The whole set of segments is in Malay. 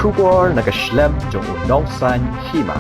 Shubor nakaslem jong unongsan hima.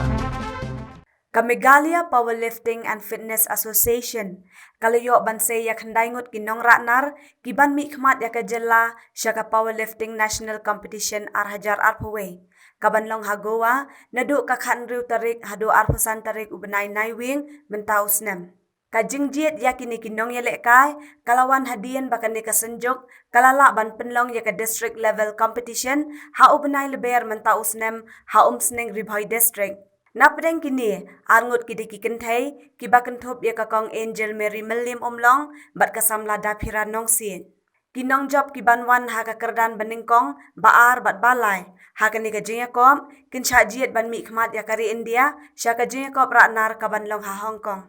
Kamigalia Powerlifting and Fitness Association kalayo bansay yak handayngot kinong ranar kiban mi khmat yak jela syaka powerlifting national competition arhajar arpaway kabanlong hagowa nadu kakhan riu tarik hadu arpasan tarik ubenai naiwing mentaus nem kajingjiet yakini kinong yelek kai kalawan hadian bakani kasenjok kalala ban penlong yak district level competition ha ubenai leber mentaus nem ha sneng ribhoi district. Napdeng kini arngut kidi kikenthai kibakan thop ya kakong Angel Mary Melim omlong bat kasamla dapira nongsi. Kinong job kiban wan ha kakerdan beningkong baar bat balai ha kani kajinga kom kinsha jiet ban mi khmat ya kari India sya kajinga kop ranar kaban long ha Hong Kong.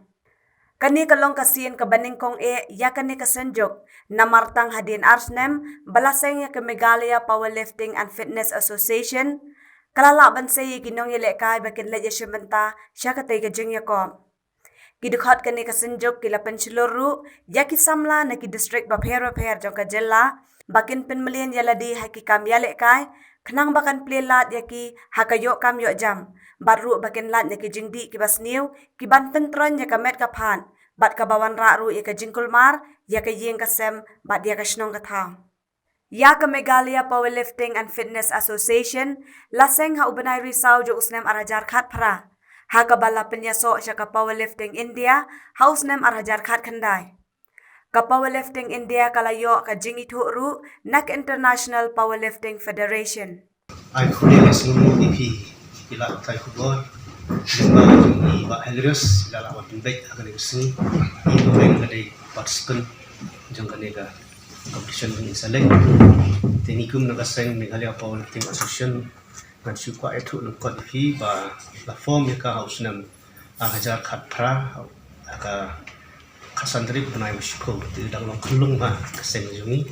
Kani kalong kasien ka beningkong ya kani kasenjok namartang hadin arsnem balaseng ya ke Meghalaya Powerlifting and Fitness Association kalala bansay kinong yelek kai bakin leje shementa syaka tay kajing yakom kidukhat kani kasenjok kila pensiloru yaki samla na ki district bapher jong ka jella bakin penmelian yaladi haki kam yalek kai khnang bakan plelat yaki hakayo kam yo jam baru bakin lat yaki jingdi ki basniu ki ban pentron yaka met ka phan bat ka bawan ra ru yaka jingkulmar yaka yeng ka sem bat yaka shnong ka thang Ya ke Meghalaya Powerlifting and Fitness Association laseng ha ubenai risau jo usnem arhajar khat phra ha ka bala penyaso syaka Powerlifting India ha usnem arhajar khat khandai ka Powerlifting India kalayo ka jingi thu ru nak International Powerlifting Federation I'm Cornelius Lumu EP ila Thai football jumpa ni Pak Hilarius ila lawan baik akan disini ini orang dari participant jangka nega competition ini saleng tenikum nagaseng Meghalaya Powerlifting Association ngan syukwa itu lukot fi ba platform ya ka haus nam hajar khat pra ka kasandri benai musyko di dalam kelung ba kaseng jungi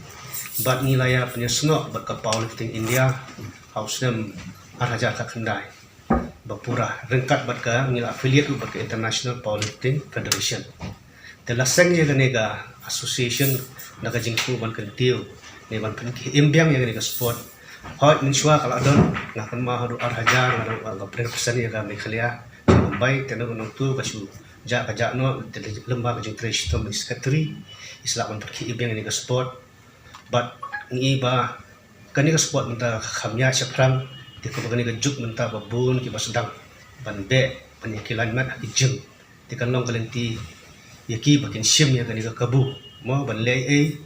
bat nilaya penyesno bat ka Powerlifting India haus nam hajar khat khandai bapura rengkat bat ka ngila affiliate bat ka International Powerlifting Federation telaseng ya nega association naga jingku ban kentiu ne ban pen imbiang yang nega sport hot ninswa kala don ngakan ma hadu arhajar ngadu ga persen ya ga Meghalaya bai tenu nong tu kasu ja ka ja no lembaga jing trace to secretary isla ban perki imbiang nega sport but ngi ba kani ga sport menta khamya chapram te ko bagani ga juk menta babun ki basdang ban be penyakilan mat ijeng te kan long kalenti yaki bakin sim ya kani ga kabu mo ban lei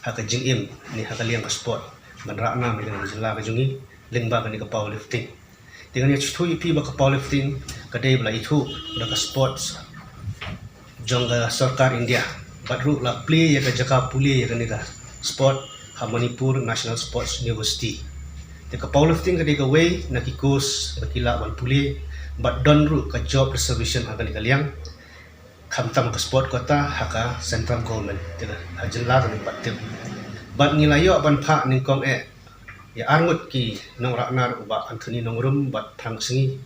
ha ka jing im ni ha ka liang ka sport ban ra na me dengan jela ka jungi lingba ka ni ka powerlifting dengan ya chu ipi ba ka powerlifting ka dei bla itu da ka sports jongga sarkar India badru la play ya ka jaka puli ya ka ni ka sport ha Manipur National Sports University te ka powerlifting ka dei ka way na ki course ka kila ban puli but don ru ka job reservation ha ka ni ka liang kamtam ke sport kota haka central government tidak hajelar ni batim bat nilayo ban pha ningkong ya arngut ki nong raknar uba Anthony nongrum bat prang singi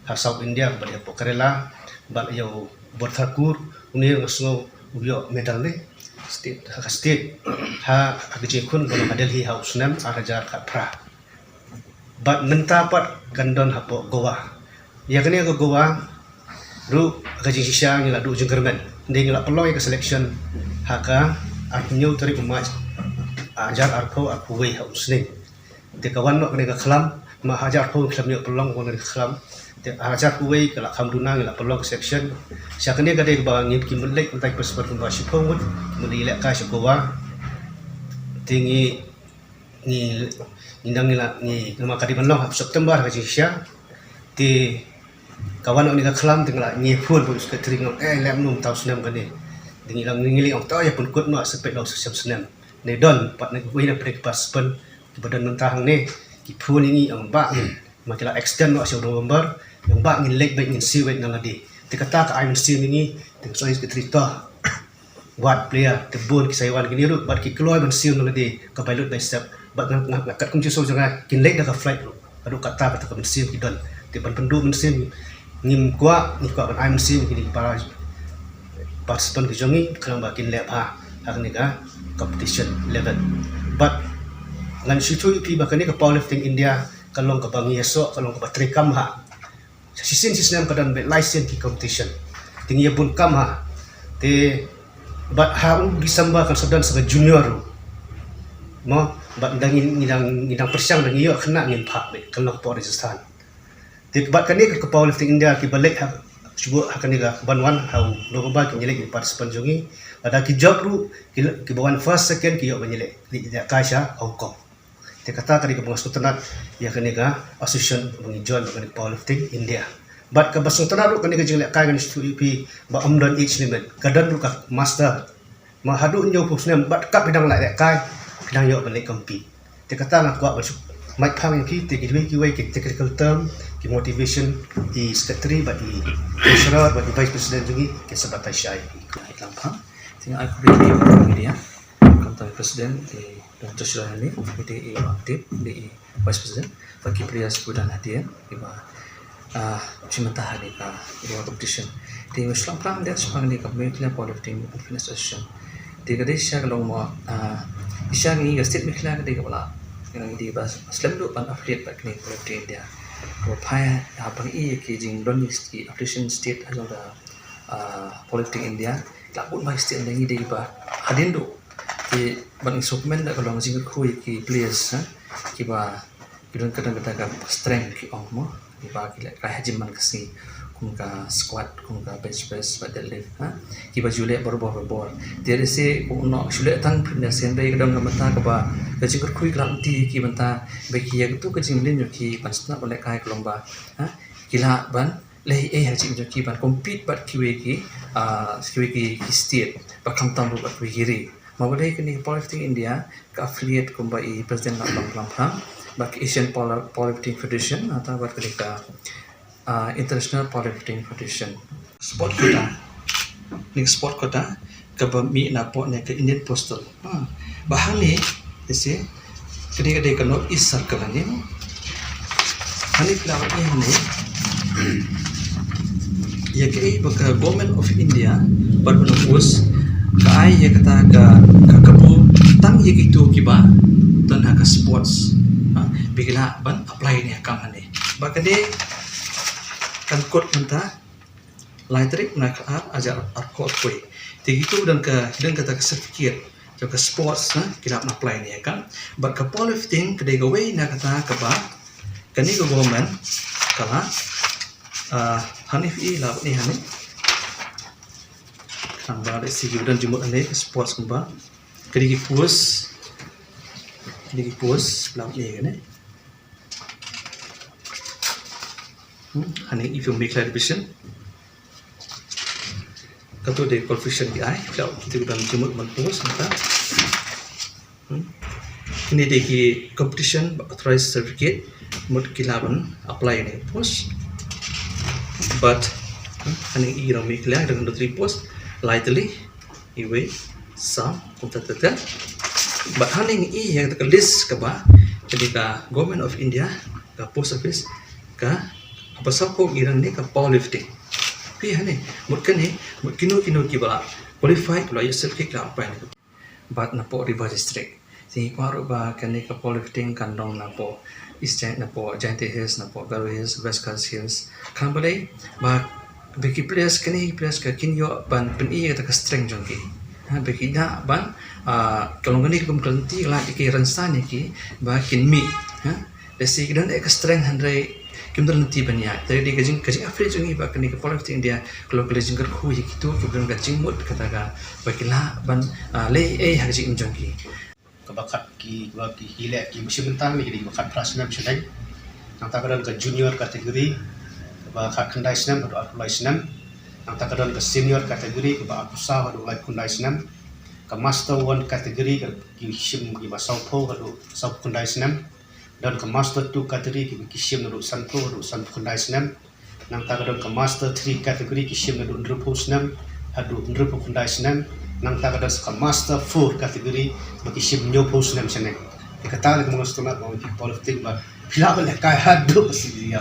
ha South India bat ya Pokrela bat yo Borthakur unir ngasngo ubyo medal le state ha agje kun bono Delhi house nam arhajar khat pra bat menta pat gandon hapo Goa ya kene go Goa ru gaji sisa ngila du jengkermen de ngila pelong ke selection haka arnyo tari pemaj ajar arpo apuwe hausne de kawan no kene khlam ma hajar po khlam yo pelong ko ne khlam de ajar puwe kala khamduna ngila pelong section syakene gade ba ngit ki mulek untai persper pun wasi pong mudi lek ka syokowa tingi ni indang ngila ni nama kadi pelong September gaji sisa di kawan orang ni kelam tinggal ni pun suka teringat lem num tahu senam kene dingilang ngili ong tahu ya pun kut no sepet lau sesiam senam ne don pat ne wei na break pas pen badan mentahang ne ki pun ini ang ba makila extend no asyau November yang ba ngin leg baik ngin si wei ngaladi dikata ka ai mesti ini ting so is ketrita buat player tebun kisaiwan gini ru bat ki keluar ben siun ngaladi ka pilot by step bat ngakat kunci so jangan kin leg dah ka flight adu kata ka mesti ki don tiban pendu mesti ngim kwa ni kwa ban ai mesti gini para participant ki jongi klang bakin lep ha ni ka competition level but ngan situ pi bakani ka powerlifting India kalong ka bangi eso kalong ka trikam ha sisin sistem kadan be license ki competition tingi bun kam ha te bat ha disamba kan sedan sebagai junior mo bat dangin ngidang persiang dang iyo kena ngin pak be kalong po Rajasthan te bat kani ke powerlifting India ki balik ha subuh kani ga banwan ha lo ba ki nyelek partisipan jungi ada ki job ru ki bawan first second ki yo nyelek di Kaisha Hong Kong te kata kadi ke pengaskutanat ya kani ga association mengijual kani powerlifting India bat ka basutana ru kani ga jelek kai kani pi ba amdan each limit kadan ru ka master ma hadu nyo pusnem bat ka bidang lai kai bidang yo balik compete te kata nak kuat masuk mic phang ki te ki ki technical term ki motivation di secretary ba di treasurer ba di vice president jungi ke sebatai syai Islam phang sing ai khuri media kantor presiden di dan treasurer ni di aktif di vice president bagi pria sebutan hadiah di ba cimentah di ka di competition di Islam phang dia sepang di Community Powerlifting Fitness Association di Ganesha kalau mau isya ni state mikla di kepala yang di bas selalu pan affiliate pak ni powerlifting dia ko phai apang i ki jing don di affiliation state ajo da powerlifting India labun mai state ngi di ba hadin do ki ban supplement da kalau jing khoi ki players ki ba kidon kadang-kadang strength ki ong mo di ba ki ka hajiman kasi kung ka squat kung ka bench press ba deadlift ki ba jule bor dia se kung no jule tang fitness sen bai kadang mata ka ba ka jing khui klam ti ki banta ba ki ya tu ka jing lin yo ki pasna boleh kai klong ba kila ban le ha jing jo ki ban compete bat ki we ki state ba kam tam ba ki giri ma boleh ni powerlifting India ka affiliate kung ba i president na lang ba ki Asian Powerlifting Federation atau ba ka International Powerlifting Federation sport kota ke mi na po ne ke Indian Postal bahan ni isi kini ke North East Circle ni hani pelawat ni ya kini baka Government of India berbenus kai ya kata ka kabu tang ya gitu kiba tan ka sports bigla ban apply ni kam ni baka de kan kod mentah laitrik nak ajar arkot koi begitu dan kata sertifikat ke sports kita apply ni kan but ke powerlifting kedai gawe nak kata ke ba kani ke government kala hanif i la ni hanif kan ba si dan jumut ane sports ke ba kedai pus la ni kan hani if you make clarification kato de coefficient di ai kalau kita dalam jumut manpus maka ini de ki competition authorized certificate mud kilaban apply ni post but hani i ram make clear dengan three post lightly iwe sam tata but hani i yang tak list ke ba ketika government of India ka post office ka apa sako irang ni ka powerlifting pi hane mutkan ni kino ki bala qualified lo yesel ki ka apa ni bat na po river district si kwaro ba kan ni ka powerlifting kan dong na po eastern na po Giant Hills na po Garo Hills West Coast Hills kan balai ba beki players kini players ka kinyo ban pen i ka strength jong ki beki na ban kalau ngani kum klanti la ki ransan ni ki ba kin mi desi dan ek strength handai kita nanti banyak dari di kajing Afrika jungi bahkan di powerlifting India kalau kajing kerku ya gitu kita kajing mut katakan bagilah ban leh kajing jungi kebakat ki hilek ki musim mentang ni jadi bakat prasna misalnya yang tak ke junior kategori bakat kendai senam atau alkulai senam yang tak ke senior kategori ke bakat usah atau alkulai senam ke master one kategori ke sim ki basaupo atau saup kendai senam dan ke master 2 kategori kisim nurut sanpo kundai senam nang tak ke master 3 kategori kisim nurut nrupu senam hadu nrupu kundai senam nang tak ke master 4 kategori kisim nyopo senam senam dikata lagi mengastuna bahwa di powerlifting ba pila boleh kai hadu si dia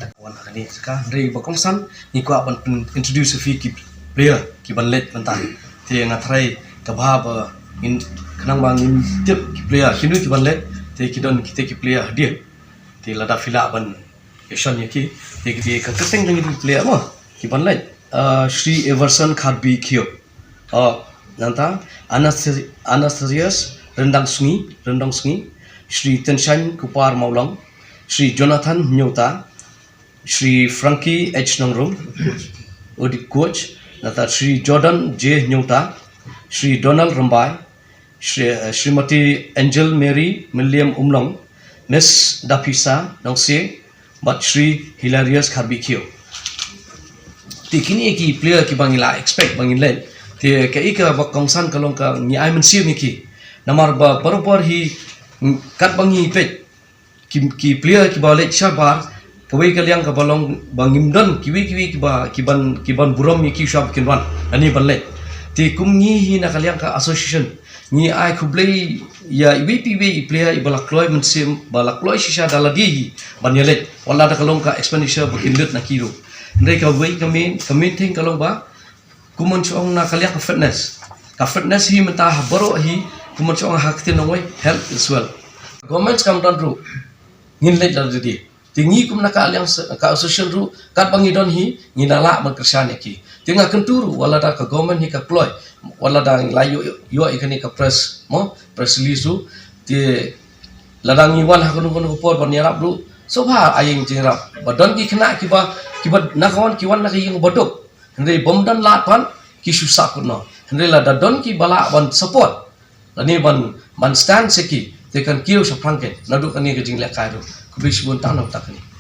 takwan ni sekarang dari bakongsan ni ko aban introduce fi ki player ki ban let mentang ti ngatrai ka ba in kenang bang tip ki player kinu ki ban let te kita ki player dia ti lada fila ban action yaki ti ka keteng dengan player mo ki ban lai Shri Everson Kharbi Kyo nanta Anastasius Rendang Sungi Shri Tenshan Kupar Maulang Shri Jonathan Nyota Shri Frankie H Nongrum Odi Coach nata Shri Jordan J Nyota Shri Donald Rambai Srimati Angel Mary William Umlong Miss Dapisa Nongse but Shri Hilarious Kharbi Kyo ti kini ki player ki bangila expect bangin len ti ka ika bakongsan kalong ka ni ay mensiu ni ki namar ba parupar hi kat bangi pet ki player ki balik shabar kawai kaliang ka balong bangimdon kiwi ki ba kiban burom ni ki shop kinwan ani banle ti kumngi hi na kaliang ka association ni ai kublei ya IBPB player ibalak loy mensim balak loy shisha daladi banyelet wala da kalong ka expenditure bakindut na kiro ndai ka wei kami ting kalong ba kumun chong na kaliak ka fitness hi menta baro hi kumun chong haktin nongoi health as well government kam don ru ngin let daladi tingi kum na ka alliance ka association ru kat bangidon hi nginala magkersan ki tinga kenturu wala da ka government hi ka ploy wala da layo yo ikani ka press release ru ti ladang iwan hakun ko por ban yarap ru sobha ayeng jingrap badon ki kena kiba nakawan kiwan na kiyeng bodok hendre bomdan latpan ki susah kuno hendre la dadon ki bala ban support lani ban stand seki tekan kiu sa franken nadu kani ke jingle kairu kubis bun tanam takni